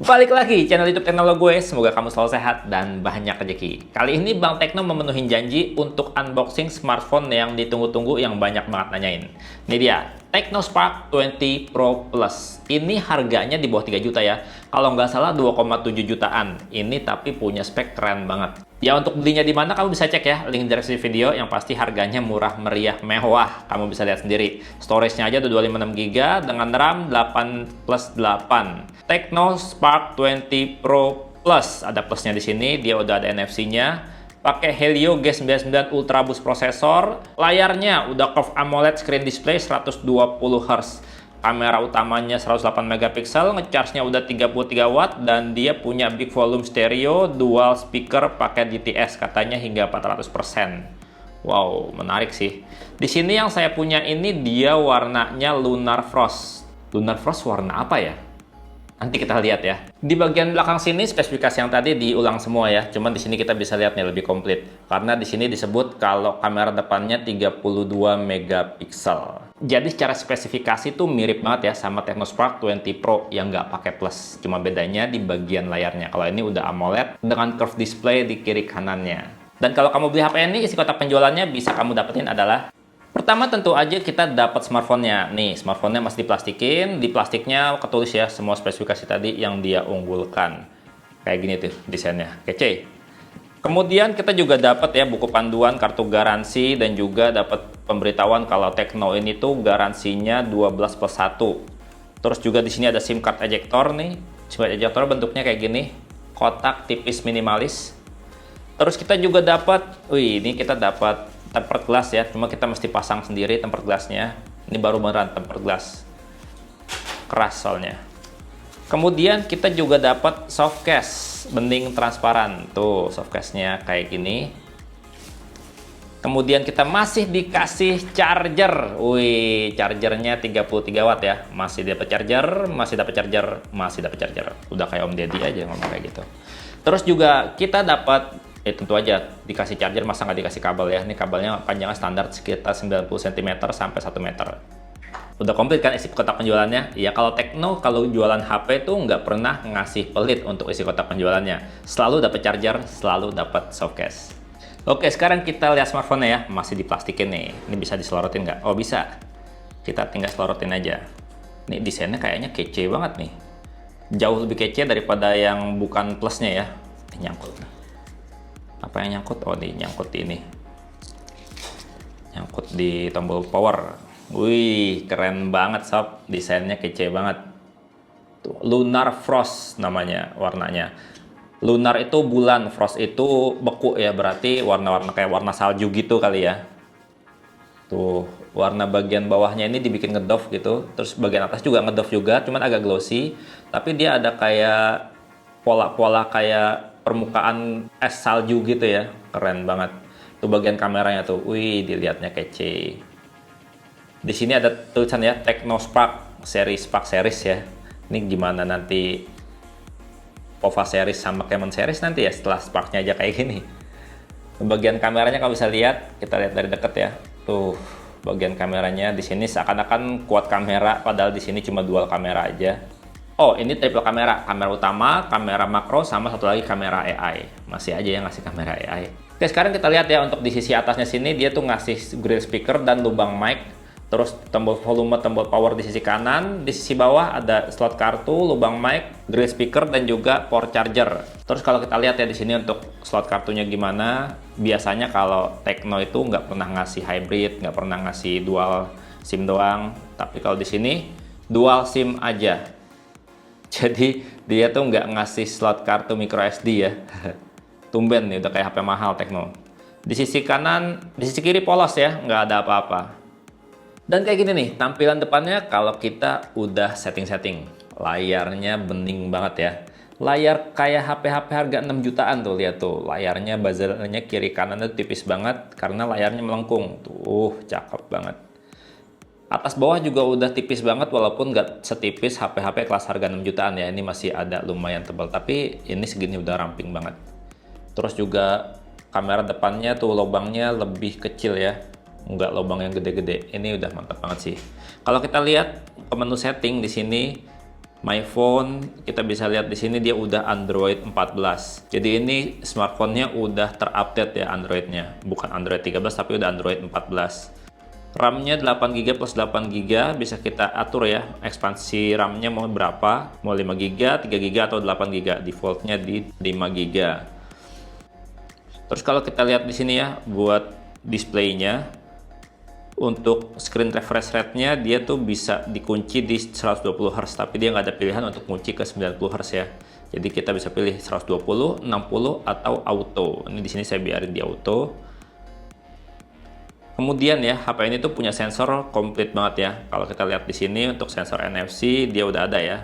Balik lagi channel YouTube Teknologi gue, semoga kamu selalu sehat dan banyak rezeki. Kali ini Bang Tekno memenuhi janji untuk unboxing smartphone yang ditunggu-tunggu yang banyak banget nanyain. Ini dia, Tecno Spark 20 Pro Plus. Ini harganya di bawah 3 juta ya. Kalau nggak salah 2,7 jutaan. Ini tapi punya spek keren banget. Ya untuk belinya di mana kamu bisa cek ya, link di deskripsi video. Yang pasti harganya murah meriah mewah. Kamu bisa lihat sendiri. Storage-nya aja 256 GB dengan RAM 8+8. Tecno Spark 20 Pro Plus, ada plusnya di sini, dia udah ada NFC-nya. Pakai Helio G99 Ultra Boost prosesor. Layarnya udah curved AMOLED screen display 120 Hz. Kamera utamanya 108 megapiksel, ngecharge-nya udah 33 watt dan dia punya big volume stereo, dual speaker pakai DTS katanya hingga 400%. Wow, menarik sih. Di sini yang saya punya ini dia warnanya Lunar Frost. Lunar Frost warna apa ya? Nanti kita lihat ya. Di bagian belakang sini spesifikasi yang tadi diulang semua ya. Cuman di sini kita bisa lihat nih lebih komplit. Karena di sini disebut kalau kamera depannya 32 megapiksel. Jadi secara spesifikasi tuh mirip banget ya sama Tecno Spark 20 Pro yang nggak pakai plus. Cuma bedanya di bagian layarnya. Kalau ini udah AMOLED dengan curved display di kiri kanannya. Dan kalau kamu beli HP ini, isi kotak penjualannya bisa kamu dapetin adalah pertama tentu aja kita dapat smartphone-nya. Nih, smartphone-nya masih diplastikin. Di plastiknya ketulis ya semua spesifikasi tadi yang dia unggulkan. Kayak gini tuh desainnya. Kece. Kemudian kita juga dapat ya buku panduan, kartu garansi, dan juga dapat pemberitahuan kalau Tecno ini tuh garansinya 12+1. Terus juga di sini ada SIM card ejector nih. SIM card ejector bentuknya kayak gini. Kotak tipis minimalis. Terus kita juga dapat, ini kita dapat tempered glass ya, cuma kita mesti pasang sendiri tempered glassnya. Ini baru beneran tempered glass, keras soalnya. Kemudian kita juga dapat soft case bening transparan, tuh soft case-nya kayak gini. Kemudian kita masih dikasih charger, chargernya 33 watt ya, masih dapat charger, masih dapat charger, masih dapat charger. Udah kayak Om Deddy aja ngomong kayak gitu. Terus juga kita dapat tentu aja dikasih charger, masa nggak dikasih kabel ya. Ini kabelnya panjangnya standar sekitar 90 cm sampai 1 meter. Udah komplit kan isi kotak penjualannya? Ya kalau Tecno, kalau jualan HP tuh nggak pernah ngasih pelit untuk isi kotak penjualannya. Selalu dapat charger, selalu dapat softcase. Oke, sekarang kita lihat smartphone-nya ya. Masih diplastikin nih. Ini bisa diselorotin nggak? Oh bisa. Kita tinggal selorotin aja. Nih desainnya kayaknya kece banget nih. Jauh lebih kece daripada yang bukan plusnya ya. Ini nyangkut. Apa yang nyangkut? Oh, nyangkut di ini. Nyangkut di tombol power. Wih, keren banget sob. Desainnya kece banget. Tuh, Lunar Frost namanya warnanya. Lunar itu bulan, Frost itu beku ya, berarti warna-warna kayak warna salju gitu kali ya. Tuh, warna bagian bawahnya ini dibikin ngedoff gitu. Terus bagian atas juga ngedoff juga, cuman agak glossy. Tapi dia ada kayak pola-pola kayak permukaan es salju gitu ya, keren banget. Tuh bagian kameranya tuh, wih dilihatnya kece. Di sini ada tulisan ya Tecno Spark Spark series ya. Ini gimana nanti Pova series sama Camon series nanti ya setelah Sparknya aja kayak gini. Bagian kameranya kalau bisa lihat, kita lihat dari dekat ya. Tuh bagian kameranya di sini seakan-akan kuat kamera, padahal di sini cuma dual kamera aja. Oh, ini triple kamera utama, kamera makro, sama satu lagi kamera AI. Masih aja yang ngasih kamera AI. Oke, sekarang kita lihat ya untuk di sisi atasnya sini, dia tuh ngasih grill speaker dan lubang mic. Terus tombol volume, tombol power di sisi kanan. Di sisi bawah ada slot kartu, lubang mic, grill speaker, dan juga port charger. Terus kalau kita lihat ya di sini untuk slot kartunya gimana. Biasanya kalau Tecno itu nggak pernah ngasih hybrid, nggak pernah ngasih dual SIM doang. Tapi kalau di sini dual SIM aja. Jadi dia tuh nggak ngasih slot kartu micro SD ya. Tumben nih udah kayak HP mahal Tecno. Di sisi kanan, di sisi kiri polos ya, nggak ada apa-apa. Dan kayak gini nih tampilan depannya kalau kita udah setting-setting. Layarnya bening banget ya. Layar kayak HP-HP harga 6 jutaan tuh, lihat tuh. Layarnya bezelnya kiri kanan tuh tipis banget karena layarnya melengkung. Tuh, cakep banget. Atas bawah juga udah tipis banget walaupun nggak setipis HP-HP kelas harga 6 jutaan ya. Ini masih ada lumayan tebal, tapi ini segini udah ramping banget. Terus juga kamera depannya tuh lubangnya lebih kecil ya. Nggak lubang yang gede-gede. Ini udah mantap banget sih. Kalau kita lihat ke menu setting di sini, My Phone, kita bisa lihat di sini dia udah Android 14. Jadi ini smartphone-nya udah terupdate ya Android-nya. Bukan Android 13 tapi udah Android 14. RAM-nya 8GB plus 8GB, bisa kita atur ya ekspansi RAM-nya mau berapa, mau 5GB, 3GB atau 8GB. Defaultnya di 5GB. Terus kalau kita lihat di sini ya buat displaynya, untuk screen refresh rate-nya dia tuh bisa dikunci di 120 Hz, tapi dia nggak ada pilihan untuk kunci ke 90 Hz ya. Jadi kita bisa pilih 120, 60 atau auto. Ini di sini saya biarin di auto. Kemudian ya, HP ini tuh punya sensor komplit banget ya. Kalau kita lihat di sini untuk sensor NFC dia udah ada ya.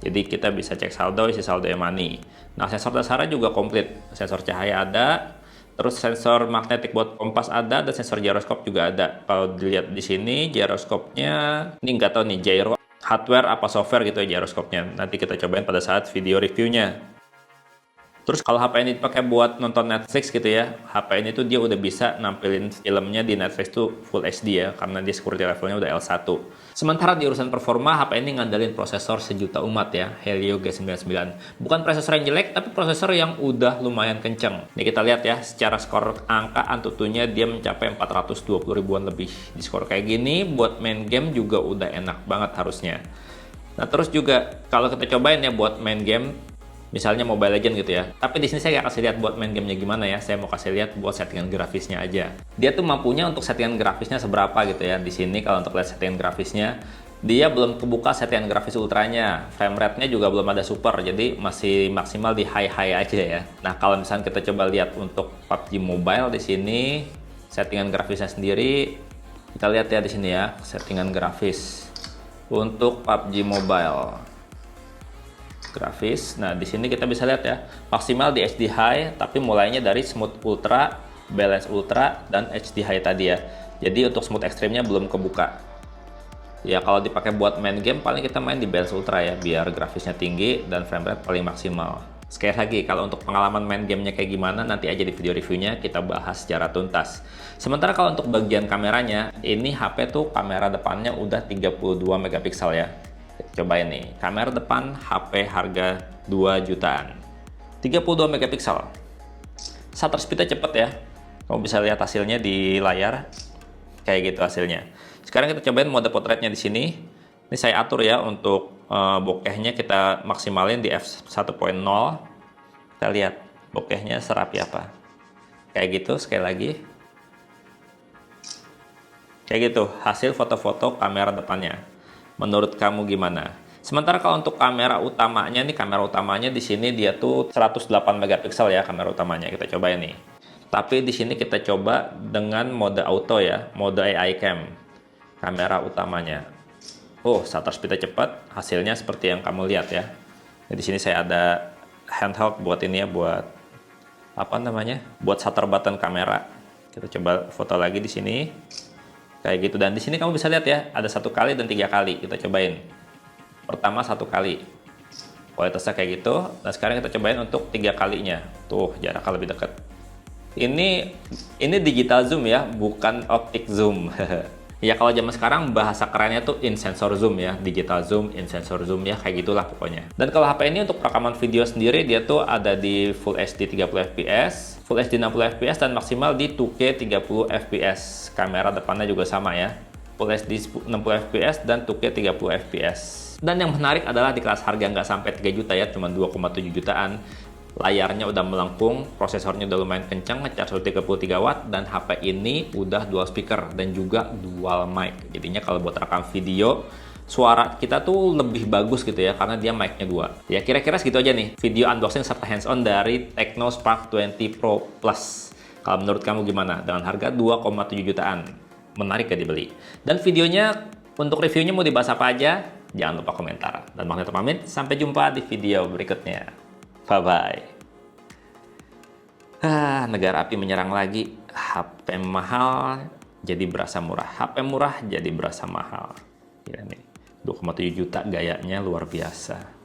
Jadi kita bisa cek saldo, isi saldo e-money. Nah, sensor dasarnya juga komplit. Sensor cahaya ada, terus sensor magnetik buat kompas ada, dan sensor gyroscope juga ada. Kalau dilihat di sini gyroscope-nya, ini nggak tahu nih gyro hardware apa software gitu ya gyroscope-nya. Nanti kita cobain pada saat video reviewnya. Terus kalau HP ini dipakai buat nonton Netflix gitu ya, HP ini tuh dia udah bisa nampilin filmnya di Netflix tuh Full HD ya, karena dia security levelnya udah L1. Sementara di urusan performa, HP ini ngandelin prosesor sejuta umat ya, Helio G99. Bukan prosesor yang jelek, tapi prosesor yang udah lumayan kenceng. Nih kita lihat ya, secara skor angka Antutunya dia mencapai 420 ribuan lebih. Di skor kayak gini, buat main game juga udah enak banget harusnya. Nah terus juga, kalau kita cobain ya buat main game, misalnya Mobile Legends gitu ya. Tapi di sini saya nggak kasih lihat buat main gamenya gimana ya. Saya mau kasih lihat buat settingan grafisnya aja. Dia tuh mampunya untuk settingan grafisnya seberapa gitu ya. Di sini kalau untuk lihat settingan grafisnya, dia belum kebuka settingan grafis ultranya. Frame rate-nya juga belum ada super, jadi masih maksimal di high aja ya. Nah kalau misalnya kita coba lihat untuk PUBG Mobile di sini, settingan grafisnya sendiri, kita lihat ya di sini ya, settingan grafis untuk PUBG Mobile. Grafis. Nah, di sini kita bisa lihat ya, maksimal di HD High, tapi mulainya dari Smooth Ultra, Balance Ultra, dan HD High tadi ya. Jadi untuk Smooth Extreme-nya belum kebuka. Ya, kalau dipakai buat main game, paling kita main di Balance Ultra ya, biar grafisnya tinggi dan frame rate paling maksimal. Sekali lagi, kalau untuk pengalaman main gamenya kayak gimana, nanti aja di video reviewnya kita bahas secara tuntas. Sementara kalau untuk bagian kameranya, ini HP tuh kamera depannya udah 32 megapiksel ya. Cobain nih, kamera depan HP harga 2 jutaan, 32 megapiksel. Shutter speed-nya cepet ya. Kamu bisa lihat hasilnya di layar. Kayak gitu hasilnya. Sekarang kita cobain mode portraitnya di sini. Ini saya atur ya untuk bokehnya kita maksimalin di f1.0. Kita lihat bokehnya serapi apa. Kayak gitu sekali lagi. Kayak gitu hasil foto-foto kamera depannya. Menurut kamu gimana? Sementara kalau untuk kamera utamanya nih, kamera utamanya di sini dia tuh 108 megapiksel ya kamera utamanya. Kita coba nih. Tapi di sini kita coba dengan mode auto ya, mode AI cam. Kamera utamanya. Oh, shutter speed-nya cepat, hasilnya seperti yang kamu lihat ya. Nah, di sini saya ada handheld buat ini ya, buat apa namanya? Buat shutter button kamera. Kita coba foto lagi di sini. Kayak gitu, dan di sini kamu bisa lihat ya, ada 1 kali dan 3 kali. Kita cobain. Pertama 1 kali. Kualitasnya kayak gitu. Nah, sekarang kita cobain untuk 3 kalinya. Tuh, jaraknya lebih dekat. Ini digital zoom ya, bukan optic zoom. Ya kalau zaman sekarang bahasa kerennya tuh in sensor zoom ya, digital zoom, in sensor zoom ya, kayak gitulah pokoknya. Dan kalau HP ini untuk rekaman video sendiri dia tuh ada di Full HD 30 fps, Full HD 60 fps, dan maksimal di 2K 30 fps. Kamera depannya juga sama ya, Full HD 60 fps dan 2K 30 fps. Dan yang menarik adalah di kelas harga nggak sampai 3 juta ya, cuma 2,7 jutaan. Layarnya udah melengkung, prosesornya udah lumayan kencang, ngecas 33 watt, dan HP ini udah dual speaker dan juga dual mic. Jadinya kalau buat rekam video, suara kita tuh lebih bagus gitu ya, karena dia mic-nya 2. Ya kira-kira segitu aja nih, video unboxing serta hands-on dari Tecno Spark 20 Pro Plus. Kalau menurut kamu gimana? Dengan harga 2,7 jutaan. Menarik gak dibeli? Dan videonya, untuk reviewnya mau dibahas apa aja? Jangan lupa komentar. Dan Bang Neto pamit, sampai jumpa di video berikutnya. Bye-bye. Negara api menyerang lagi. HP mahal jadi berasa murah. HP murah jadi berasa mahal. Gila nih, 2,7 juta gayanya luar biasa.